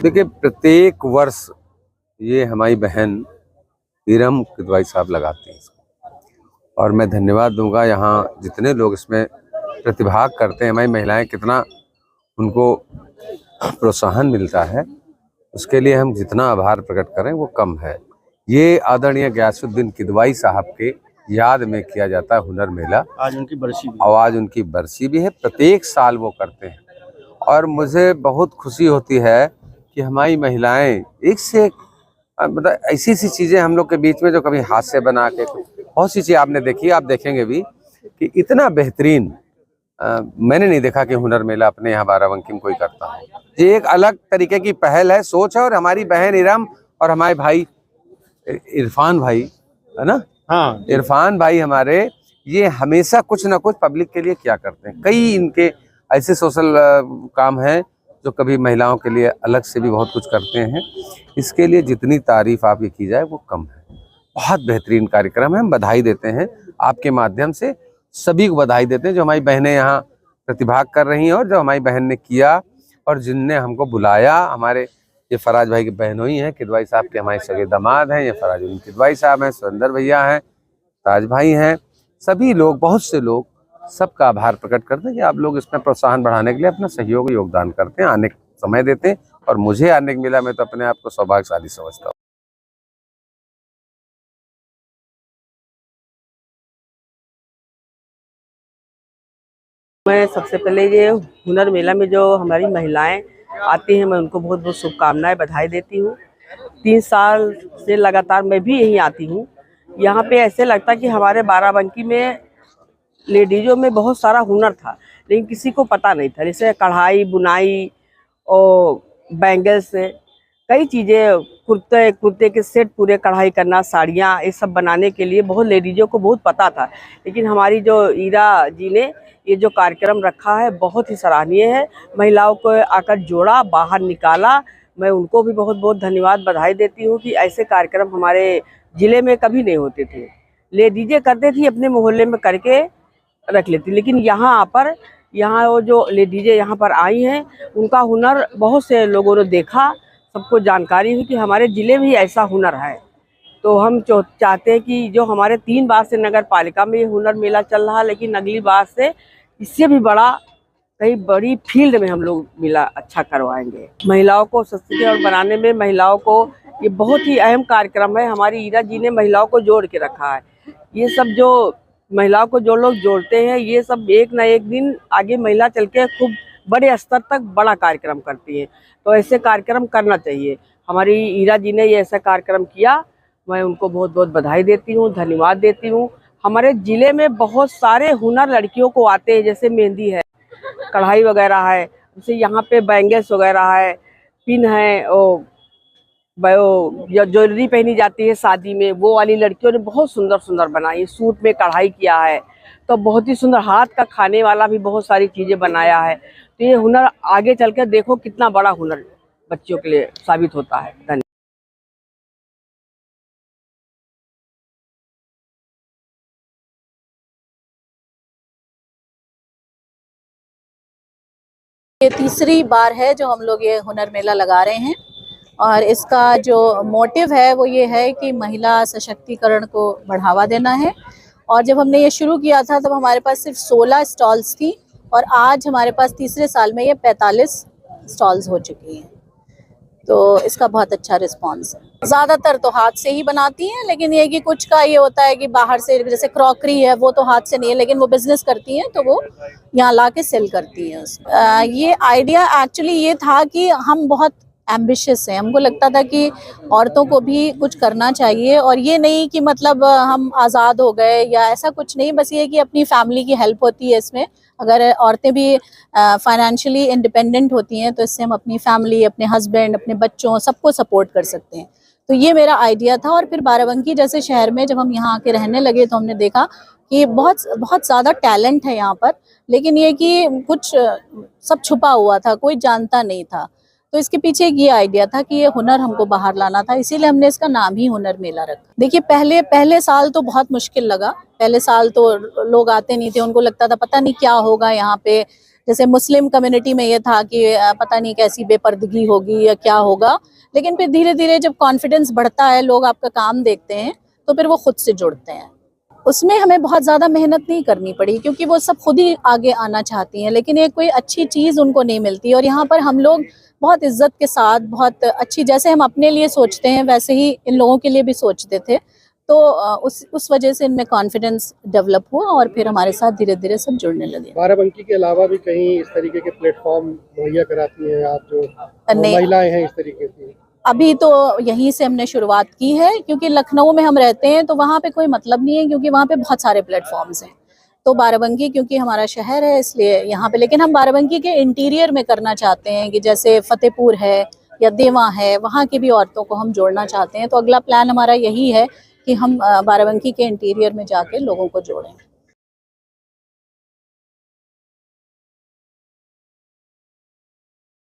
देखिए, प्रत्येक वर्ष ये हमारी बहन इरम किदवाई साहब लगाती हैं इसको, और मैं धन्यवाद दूंगा यहाँ जितने लोग इसमें प्रतिभाग करते हैं, हमारी महिलाएं कितना उनको प्रोत्साहन मिलता है, उसके लिए हम जितना आभार प्रकट करें वो कम है। ये आदरणीय गयासुद्दीन किदवाई साहब के याद में किया जाता है हुनर मेला। आज उनकी बरसी भी और आज उनकी बरसी भी है। प्रत्येक साल वो करते हैं और मुझे बहुत खुशी होती है कि हमारी महिलाएं एक से एक मतलब ऐसी सी चीज़ें हम लोग के बीच में जो कभी हाथ से बना के, बहुत सी चीज़ें आपने देखी, आप देखेंगे भी कि इतना बेहतरीन मैंने नहीं देखा कि हुनर मेला अपने यहाँ बाराबंकी में कोई करता है। ये एक अलग तरीके की पहल है, सोच है। और हमारी बहन इरम और हमारे भाई इरफान भाई, है ना, हाँ, इरफान भाई हमारे, ये हमेशा कुछ ना कुछ पब्लिक के लिए क्या करते हैं। कई इनके ऐसे सोशल काम हैं जो कभी महिलाओं के लिए अलग से भी बहुत कुछ करते हैं। इसके लिए जितनी तारीफ आप ये की जाए वो कम है। बहुत बेहतरीन कार्यक्रम है। हम बधाई देते हैं आपके माध्यम से, सभी को बधाई देते हैं जो हमारी बहनें यहाँ प्रतिभाग कर रही हैं और जो हमारी बहन ने किया और जिनने हमको बुलाया। हमारे ये फराज भाई की बहनोई हैं, किदवाई साहब के हमारे सगे दामाद हैं। ये फराजुद्दीन किदवाई साहब हैं, सुरेंद्र भैया हैं, ताज भाई हैं। सभी लोग, बहुत से लोग, सबका आभार प्रकट करते हैं कि आप लोग इसमें प्रोत्साहन बढ़ाने के लिए अपना सहयोग योगदान करते हैं, आने का समय देते हैं। और मुझे आने को मिला, मैं तो अपने आप को सौभाग्यशाली समझता हूँ। मैं सबसे पहले ये हुनर मेला में जो हमारी महिलाएं आती हैं, मैं उनको बहुत बहुत शुभकामनाएं, बधाई देती हूँ। 3 साल से लगातार मैं भी यहीं आती हूँ। यहाँ पे ऐसे लगता कि हमारे बाराबंकी में लेडीज़ों में बहुत सारा हुनर था, लेकिन किसी को पता नहीं था। जैसे कढ़ाई, बुनाई और बैंगल्स से कई चीज़ें, कुर्ते के सेट पूरे कढ़ाई करना, साड़ियाँ, ये सब बनाने के लिए बहुत लेडीज़ों को बहुत पता था। लेकिन हमारी जो ईरा जी ने ये जो कार्यक्रम रखा है बहुत ही सराहनीय है। महिलाओं को आकर जोड़ा, बाहर निकाला। मैं उनको भी बहुत बहुत धन्यवाद, बधाई देती हूँ कि ऐसे कार्यक्रम हमारे ज़िले में कभी नहीं होते थे। लेडीज़ें करते थी, अपने मोहल्ले में करके रख लेती, लेकिन यहाँ वो जो लेडीज़ें यहाँ पर आई हैं, उनका हुनर बहुत से लोगों ने देखा, सबको जानकारी हुई कि हमारे ज़िले में भी ऐसा हुनर है। तो हम चाहते हैं कि जो हमारे 3 बार से नगर पालिका में ये हुनर मेला चल रहा है, लेकिन अगली बार से इससे भी बड़ा, कहीं बड़ी फील्ड में हम लोग मेला अच्छा करवाएंगे। महिलाओं को सशक्त बनाने में महिलाओं को ये बहुत ही अहम कार्यक्रम है। हमारी ईरा जी ने महिलाओं को जोड़ के रखा है। ये सब जो महिलाओं को जो लोग जोड़ते हैं, ये सब एक ना एक दिन आगे महिला चल के खूब बड़े स्तर तक बड़ा कार्यक्रम करती है। तो ऐसे कार्यक्रम करना चाहिए। हमारी ईरा जी ने ये ऐसा कार्यक्रम किया, मैं उनको बहुत बहुत बधाई देती हूँ, धन्यवाद देती हूँ। हमारे ज़िले में बहुत सारे हुनर लड़कियों को आते हैं, जैसे मेहंदी है, कढ़ाई वगैरह है, जैसे यहाँ पे बैंगल्स वगैरह है, पिन है, ज्वेलरी पहनी जाती है शादी में, वो वाली लड़कियों ने बहुत सुंदर सुंदर बनाई। सूट में कढ़ाई किया है, तो बहुत ही सुंदर। हाथ का खाने वाला भी बहुत सारी चीज़ें बनाया है। तो ये हुनर आगे चलकर देखो कितना बड़ा हुनर बच्चों के लिए साबित होता है। धन्यवाद। ये तीसरी बार है जो हम लोग ये हुनर मेला लगा रहे हैं, और इसका जो मोटिव है वो ये है कि महिला सशक्तिकरण को बढ़ावा देना है। और जब हमने ये शुरू किया था तब हमारे पास सिर्फ 16 स्टॉल्स थी, और आज हमारे पास तीसरे साल में ये 45 स्टॉल्स हो चुकी हैं। तो इसका बहुत अच्छा रिस्पांस है। ज़्यादातर तो हाथ से ही बनाती हैं, लेकिन ये कि कुछ का ये होता है कि बाहर से, जैसे क्रॉकरी है, वो तो हाथ से नहीं है, लेकिन वो बिजनेस करती हैं तो वो यहाँ ला के सेल करती हैं। ये आइडिया एक्चुअली ये था कि हम बहुत एम्बिशियस हैं। हमको लगता था कि औरतों को भी कुछ करना चाहिए, और ये नहीं कि मतलब हम आज़ाद हो गए या ऐसा कुछ नहीं। बस ये कि अपनी फैमिली की हेल्प होती है इसमें। अगर औरतें भी फाइनेंशियली इंडिपेंडेंट होती हैं तो इससे हम अपनी फैमिली, अपने हस्बैंड, अपने बच्चों, सबको सपोर्ट कर सकते हैं। तो ये मेरा आइडिया था। और फिर बाराबंकी जैसे शहर में जब हम यहाँ आके रहने लगे तो हमने देखा कि बहुत बहुत ज़्यादा टैलेंट है यहाँ पर, लेकिन ये कि कुछ सब छुपा हुआ था, कोई जानता नहीं था। तो इसके पीछे ये आइडिया था कि ये हुनर हमको बाहर लाना था, इसीलिए हमने इसका नाम ही हुनर मेला रखा। देखिए, पहले साल तो बहुत मुश्किल लगा। पहले साल तो लोग आते नहीं थे, उनको लगता था पता नहीं क्या होगा यहाँ पे, जैसे मुस्लिम कम्युनिटी में ये था कि पता नहीं कैसी बेपर्दगी होगी या क्या होगा, लेकिन फिर धीरे धीरे जब कॉन्फिडेंस बढ़ता है, लोग आपका काम देखते हैं, तो फिर वो खुद से जुड़ते हैं। उसमें हमें बहुत ज़्यादा मेहनत नहीं करनी पड़ी, क्योंकि वो सब खुद ही आगे आना चाहती हैं, लेकिन एक कोई अच्छी चीज़ उनको नहीं मिलती। और यहाँ पर हम लोग बहुत इज्जत के साथ, बहुत अच्छी, जैसे हम अपने लिए सोचते हैं वैसे ही इन लोगों के लिए भी सोचते थे। तो उस वजह से इनमें कॉन्फिडेंस डेवलप हुआ और फिर हमारे साथ धीरे धीरे सब जुड़ने लगे। बाराबंकी के अलावा भी कहीं इस तरीके के प्लेटफॉर्म मुहैया कराती हैं आप, जो नहीं, महिलाएं हैं इस तरीके की? अभी तो यहीं से हमने शुरुआत की है, क्योंकि लखनऊ में हम रहते हैं तो वहाँ पे कोई मतलब नहीं है, क्योंकि वहाँ पे बहुत सारे प्लेटफॉर्म्स हैं। तो बाराबंकी क्योंकि हमारा शहर है, इसलिए यहाँ पे, लेकिन हम बाराबंकी के इंटीरियर में करना चाहते हैं कि जैसे फतेहपुर है या देवा है, वहाँ की भी औरतों को हम जोड़ना चाहते हैं। तो अगला प्लान हमारा यही है कि हम बाराबंकी के इंटीरियर में जाके लोगों को जोड़ें।